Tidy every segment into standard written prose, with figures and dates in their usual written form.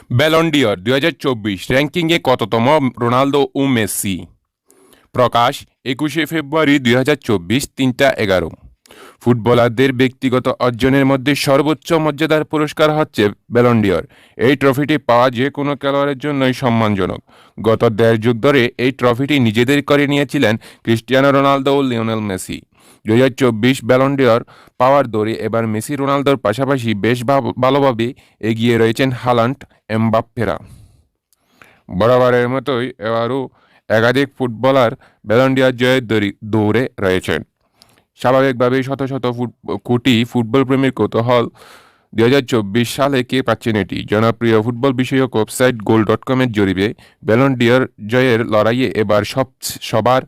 Ballon ডি'র ২০২৪ র্যাঙ্কিংয়ে কততম Ronaldo ও Messi? প্রকাশ ২১শে ফেব্রুয়ারি ২০২৪, ৩টা ১১। ফুটবলারদের ব্যক্তিগত অর্জনের মধ্যে সর্বোচ্চ মর্যাদার পুরস্কার হচ্ছে ব্যালন ডি'র। এই ট্রফিটি পাওয়া যে কোনো খেলোয়াড়ের জন্যই সম্মানজনক। গত দেড় যুগ ধরে এই ট্রফিটি নিজেদের করে নিয়েছিলেন ক্রিস্টিয়ানো রোনালদো ও লিওনেল মেসি। ২০২৪ ব্যালন ডি'র পাওয়ার দৌড়ে এবার মেসি রোনালদোর পাশাপাশি বেশ ভালোভাবে এগিয়ে রয়েছেন হালান্ড, এমবাপ্পেরা। বরাবরের মতোই এবারও একাধিক ফুটবলার ব্যালন ডি'র জয়ের দৌড়ে রয়েছেন। স্বাভাবিকভাবেই শত শত কোটি ফুটবলপ্রেমীর কৌতূহল ২০২৪ সালে কে পাচ্ছেন এটি। জনপ্রিয় ফুটবল বিষয়ক ওয়েবসাইট goal.com-এর জরিপে ব্যালন ডি'র জয়ের লড়াইয়ে এবার সবার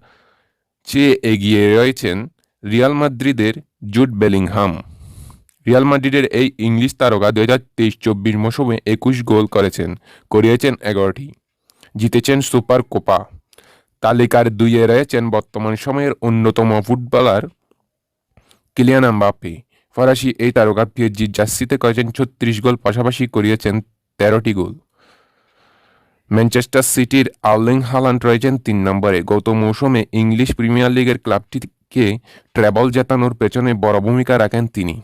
চেয়ে এগিয়ে রয়েছেন রিয়াল মাদ্রিদের জুড বেলিংহাম। রিয়াল মাদ্রিদের এই ইংলিশ তারকা ২০২৩-২৪ মৌসুমে ২১ গোল করিয়েছেন ১১টি, জিতেছেন সুপার কোপা। তালিকার ২-এ রয়েছেন বর্তমান সময়ের অন্যতম ফুটবলার কিলিয়ান এমবাপ্পে। ফরাসি এই তারকা পিএসজির জার্সিতে করেছেন ৩৬ গোল, পাশাপাশি করিয়েছেন ১৩টি গোল। ম্যানচেস্টার সিটির আর্লিং হালান্ড রয়েছেন ৩ নম্বরে। গত মৌসুমে ইংলিশ প্রিমিয়ার লিগের ক্লাবটিকে ট্রেবল জেতানোর পেছনে বড় ভূমিকা রাখেন তিনি।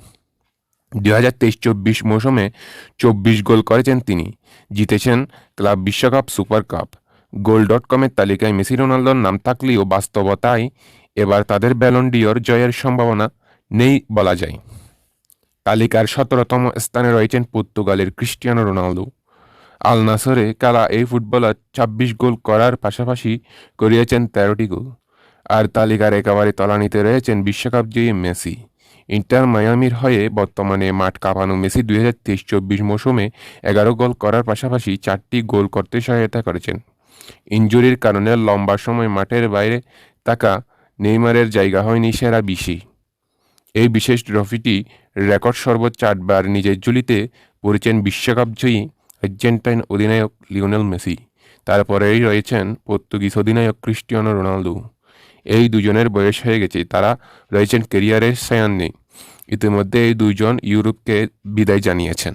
২০২৩-২৪ মৌসুমে ২৪ গোল করেছেন তিনি, জিতেছেন ক্লাব বিশ্বকাপ, সুপার কাপ। goal.com-এর তালিকায় মেসি রোনালদোর নাম থাকলেও বাস্তবতায় এবার তাদের ব্যালন ডি'র জয়ের সম্ভাবনা নেই বলা যায়। তালিকার ১৭তম স্থানে রয়েছেন পর্তুগালের ক্রিস্টিয়ানো রোনালদো। আল নাসরে খেলা এই ফুটবলার ২৬ গোল করার পাশাপাশি করিয়েছেন ১৩টি গোল। আর তালিকার একেবারে তলানিতে রয়েছেন বিশ্বকাপ জয়ী মেসি। ইন্টার মায়ামির হয়ে বর্তমানে মাঠ কাঁপানো মেসি ২০২৩-২৪ মৌসুমে ১১ গোল করার পাশাপাশি ৪টি গোল করতে সহায়তা করেছেন। ইনজুরির কারণে লম্বা সময় মাঠের বাইরে থাকা নেইমারের জায়গা হয়নি সেরা ২০-এ। এই বিশেষ ট্রফিটি রেকর্ড সর্বোচ্চ ৮বার নিজের ঝুলিতে পড়েছেন বিশ্বকাপ জয়ী আর্জেন্টাইন অধিনায়ক লিওনেল মেসি। তারপরেই রয়েছেন পর্তুগিজ অধিনায়ক ক্রিস্টিয়ানো রোনালদো। এই দুজনের বয়স হয়ে গেছে, তারা রয়েছেন ক্যারিয়ারের সায়ান্নে। ইতিমধ্যে এই দুইজন ইউরোপকে বিদায় জানিয়েছেন।